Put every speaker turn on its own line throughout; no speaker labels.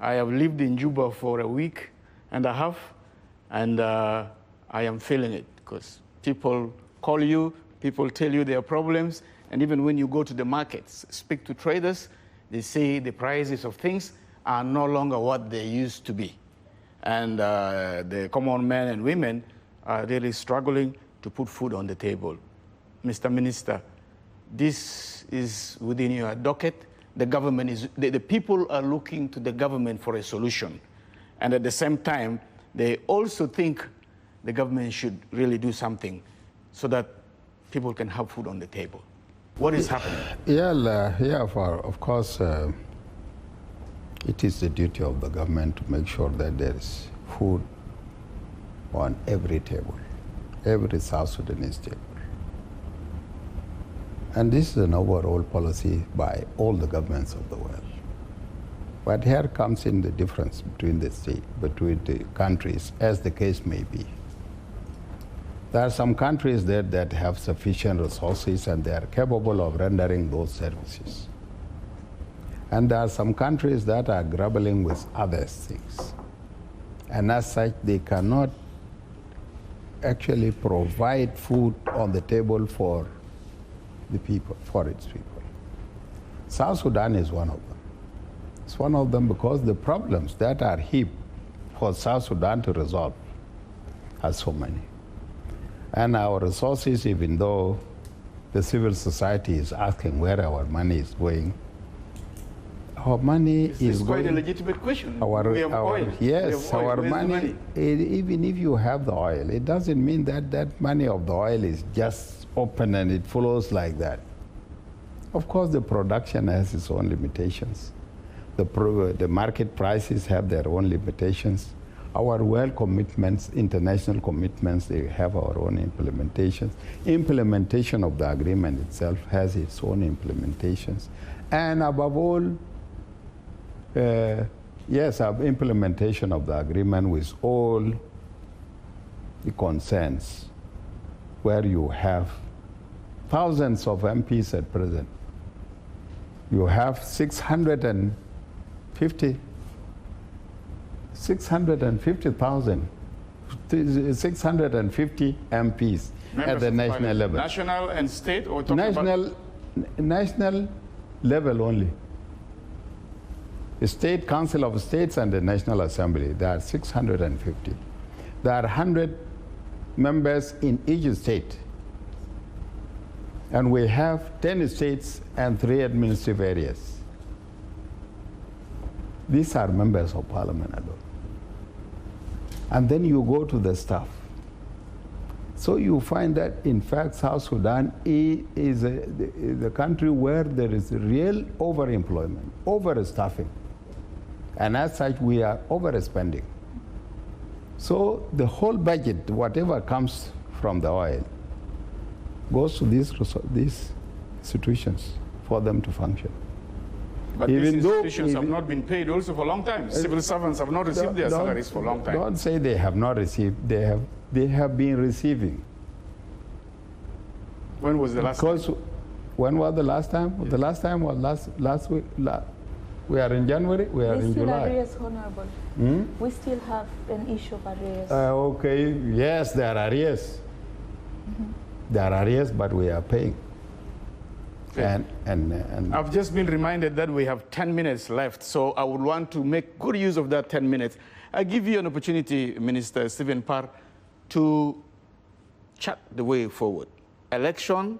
I have lived in Juba for a week and a half, and I am feeling it because people call you, people tell you their problems, and even when you go to the markets, speak to traders, they say the prices of things are no longer what they used to be. And the common men and women are really struggling to put food on the table. Mr. Minister, this is within your docket. The government is, the people are looking to the government for a solution. And at the same time, they also think the government should really do something so that people can have food on the table. What is happening?
Of course, it is the duty of the government to make sure that there is food on every table, every South Sudanese table. And this is an overall policy by all the governments of the world. But here comes in the difference between the countries, as the case may be. There are some countries there that have sufficient resources and they are capable of rendering those services. And there are some countries that are grappling with other things. And as such, they cannot actually provide food on the table for the people, for its people. South Sudan is one of them. It's one of them because the problems that are heaped for South Sudan to resolve are so many. And our resources, even though the civil society is asking where our money is going, our money is
quite a legitimate question.
We have oil. Yes, our money, even if you have the oil, it doesn't mean that that money of the oil is just open and it flows like that. Of course, the production has its own limitations. The market prices have their own limitations. Our world commitments, international commitments, they have our own implementations. Implementation of the agreement itself has its own implementations. And above all, yes, our implementation of the agreement with all the concerns where you have thousands of MPs at present. You have 650,000 MPs at the national level.
National and state, or
national level only. The State Council of States and the National Assembly, there are 650. There are 100 members in each state. And we have 10 states and 3 administrative areas. These are members of parliament alone. And then you go to the staff. So you find that, in fact, South Sudan is the country where there is real overemployment, overstaffing. And as such, we are overspending. So the whole budget, whatever comes from the oil, goes to these institutions for them to function.
But these institutions have not been paid also for a long time. Civil servants have not received their salaries for a long time.
Don't say they have not received. They have been receiving.
When was the last time?
When was the last time? Yeah. The last time was last week. We are in January, we are in July.
We still have arrears, Honorable. We still have an issue of arrears.
Okay, yes, there are arrears. There are arrears, but we are paying.
Okay. And I've just been reminded that we have 10 minutes left, so I would want to make good use of that 10 minutes. I give you an opportunity, Minister Stephen Parr, to chart the way forward. Election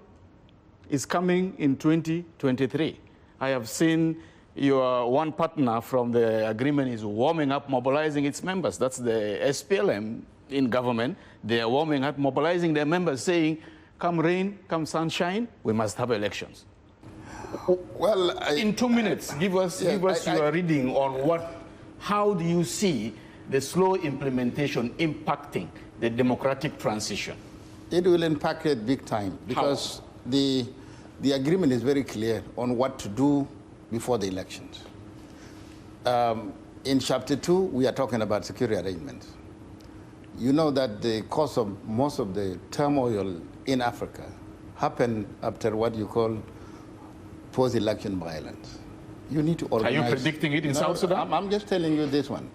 is coming in 2023. I have seen your one partner from the agreement is warming up, mobilizing its members. That's the SPLM in government. They are warming up, mobilizing their members, saying, come rain, come sunshine, we must have elections.
Well,
in 2 minutes, give us your reading on how do you see the slow implementation impacting the democratic transition?
It will impact it big time because the agreement is very clear on what to do before the elections. In Chapter 2, we are talking about security arrangements. You know that the cause of most of the turmoil in Africa happened after what you call post-election violence. You need to organize.
Are you predicting it in South Sudan?
I'm just telling you this one.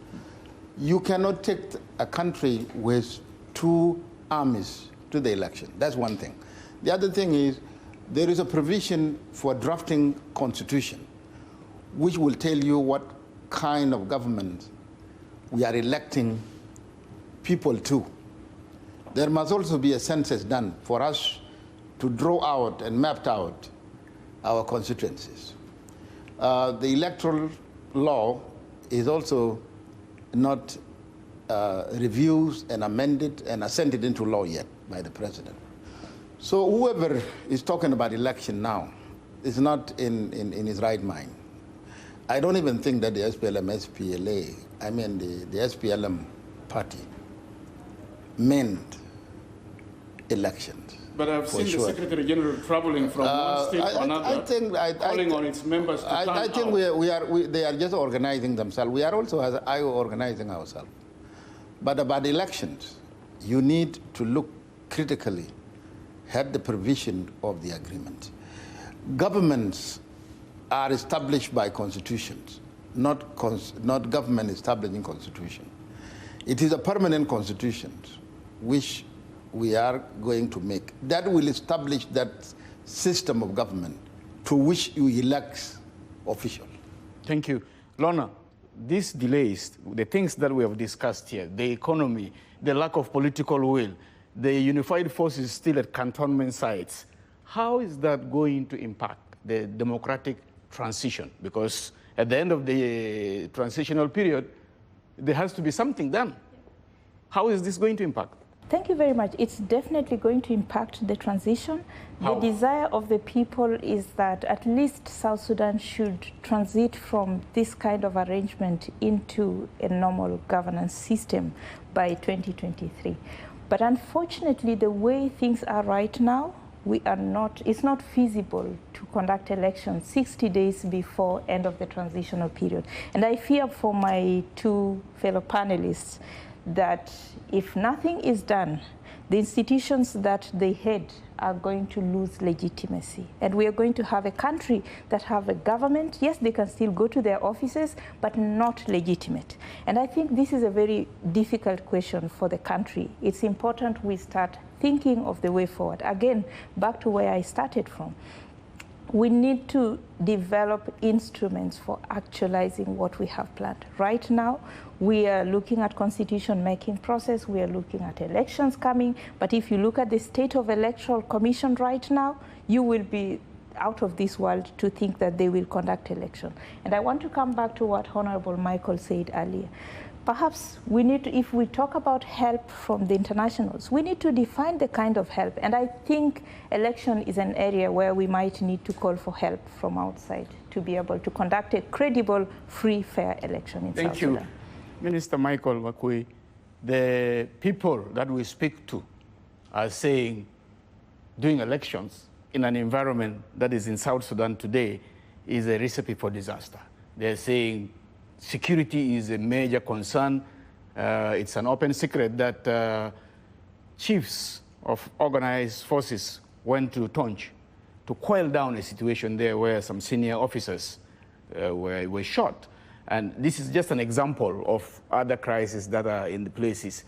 You cannot take a country with two armies to the election. That's one thing. The other thing is there is a provision for drafting constitution, which will tell you what kind of government we are electing people to. There must also be a census done for us to draw out and map out our constituencies. The electoral law is also not reviewed and amended and ascended into law yet by the president. So whoever is talking about election now is not in his right mind. I don't even think that the SPLM, SPLA, I mean the SPLM party meant elections.
But I've seen the Secretary General traveling from one state to another, calling on its members to turn out.
I think they are just organizing themselves. We are also as IO organizing ourselves. But about elections, you need to look critically at the provision of the agreement. Governments are established by constitutions, not government establishing constitution. It is a permanent constitution which we are going to make. That will establish that system of government to which you elect officials.
Thank you. Lorna, these delays, the things that we have discussed here, the economy, the lack of political will, the unified forces still at cantonment sites, how is that going to impact the democratic transition? Because at the end of the transitional period, there has to be something done. How is this going to impact?
Thank you very much. It's definitely going to impact the transition.
How?
The desire of the people is that at least South Sudan should transit from this kind of arrangement into a normal governance system by 2023. But unfortunately, the way things are right now, it's not feasible to conduct elections 60 days before end of the transitional period. And I fear for my two fellow panelists that if nothing is done, the institutions that they had are going to lose legitimacy. And we are going to have a country that have a government, yes, they can still go to their offices, but not legitimate. And I think this is a very difficult question for the country. It's important we start thinking of the way forward. Again, back to where I started from. We need to develop instruments for actualizing what we have planned. Right now, we are looking at constitution-making process, we are looking at elections coming, but if you look at the state of electoral commission right now, you will be out of this world to think that they will conduct election. And I want to come back to what Honorable Michael said earlier. Perhaps we need to, if we talk about help from the internationals, we need to define the kind of help. And I think election is an area where we might need to call for help from outside to be able to conduct a credible, free, fair election in South Sudan.
Thank you. Minister Michael Makui, the people that we speak to are saying doing elections in an environment that is in South Sudan today is a recipe for disaster. They're saying security is a major concern. It's an open secret that chiefs of organized forces went to Tonj to quell down a situation there where some senior officers were shot. And this is just an example of other crises that are in the places.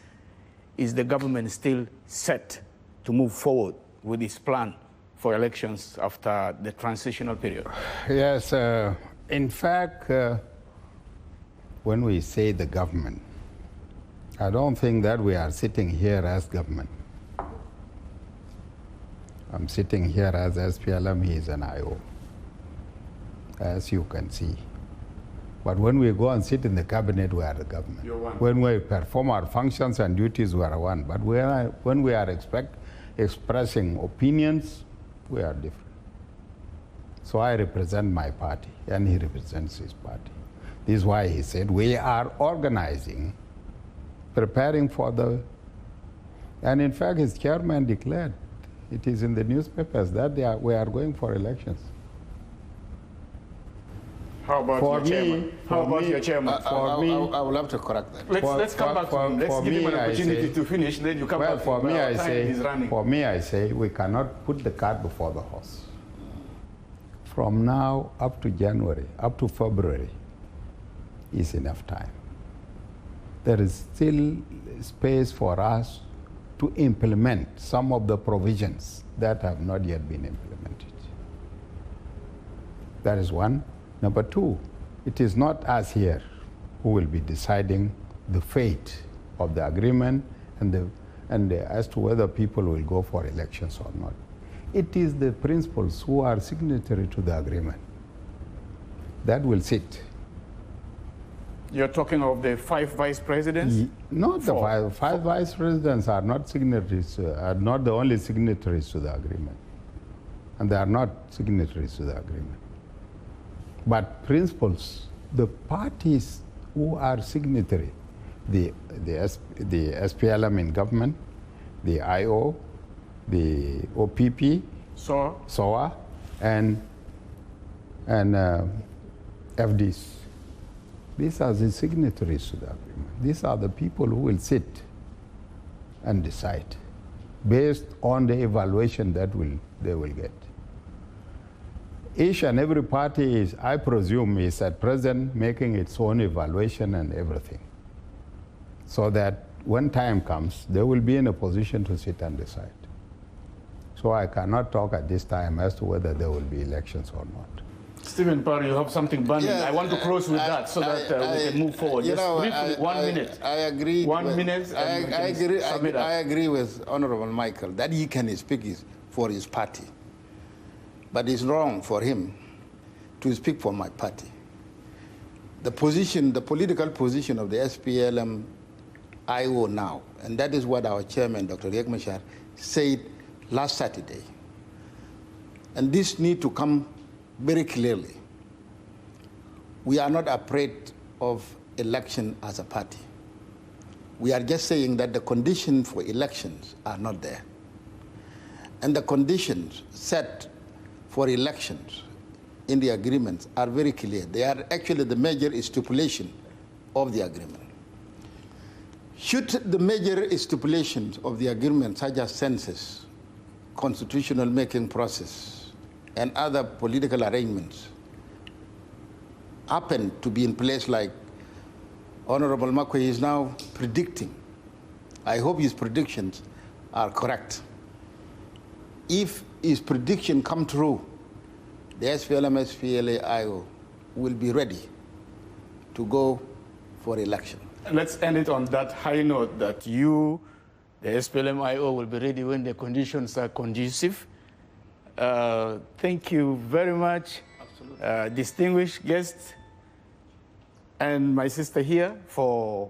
Is the government still set to move forward with its plan for elections after the transitional period?
Yes, in fact, when we say the government, I don't think that we are sitting here as government. I'm sitting here as SPLM, he is an IO, as you can see. But when we go and sit in the cabinet, we are the government.
You're one.
When we perform our functions and duties, we are one. But when we are expressing opinions, we are different. So I represent my party, and he represents his party. This is why he said we are organizing, preparing for the... And in fact, his chairman declared, it is in the newspapers, that we are going for elections.
How about your chairman? How about your chairman?
I
will have to correct that.
Let's come back to him. Let's give him an opportunity to finish, then you come back.
For me, I say we cannot put the cart before the horse. from now up to January, up to February, is enough time. There is still space for us to implement some of the provisions that have not yet been implemented. That is one. Number two, it is not us here who will be deciding the fate of the agreement and as to whether people will go for elections or not. It is the principals who are signatory to the agreement that will sit.
You're talking of the 5 vice presidents?
Not the five vice presidents are not signatories, are not the only signatories to the agreement. And they are not signatories to the agreement. But principals, the parties who are signatory, the SPLM in government, the IO, the OPP, SOA, and FDs. These are the signatories to the agreement. These are the people who will sit and decide based on the evaluation that they will get. Each and every party is, I presume, is at present making its own evaluation and everything, so that when time comes, they will be in a position to sit and decide. So I cannot talk at this time as to whether there will be elections or not.
Stephen Parr, you have something burning. Yeah, I want to close with that so that we can move forward. Just briefly, 1 minute.
I agree.
1 minute.
I agree with Honorable Michael that he can speak for his party. But it's wrong for him to speak for my party. The political position of the SPLM IO now, and that is what our chairman, Dr. Riek Machar, said last Saturday. And this needs to come very clearly. We are not afraid of election as a party. We are just saying that the conditions for elections are not there. And the conditions set for elections in the agreements are very clear. They are actually the major stipulation of the agreement. Should the major stipulations of the agreement, such as census, constitutional making process, and other political arrangements happen to be in place like Honorable Makwe is now predicting, I hope his predictions are correct. If his prediction come true, the SPLM, SPLA, IO will be ready to go for election.
Let's end it on that high note that you, the SPLM, IO, will be ready when the conditions are conducive. Thank you very much, distinguished guests, and my sister here for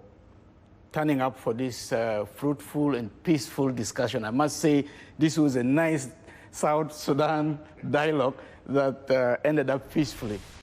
turning up for this fruitful and peaceful discussion. I must say this was a nice South Sudan dialogue that ended up peacefully.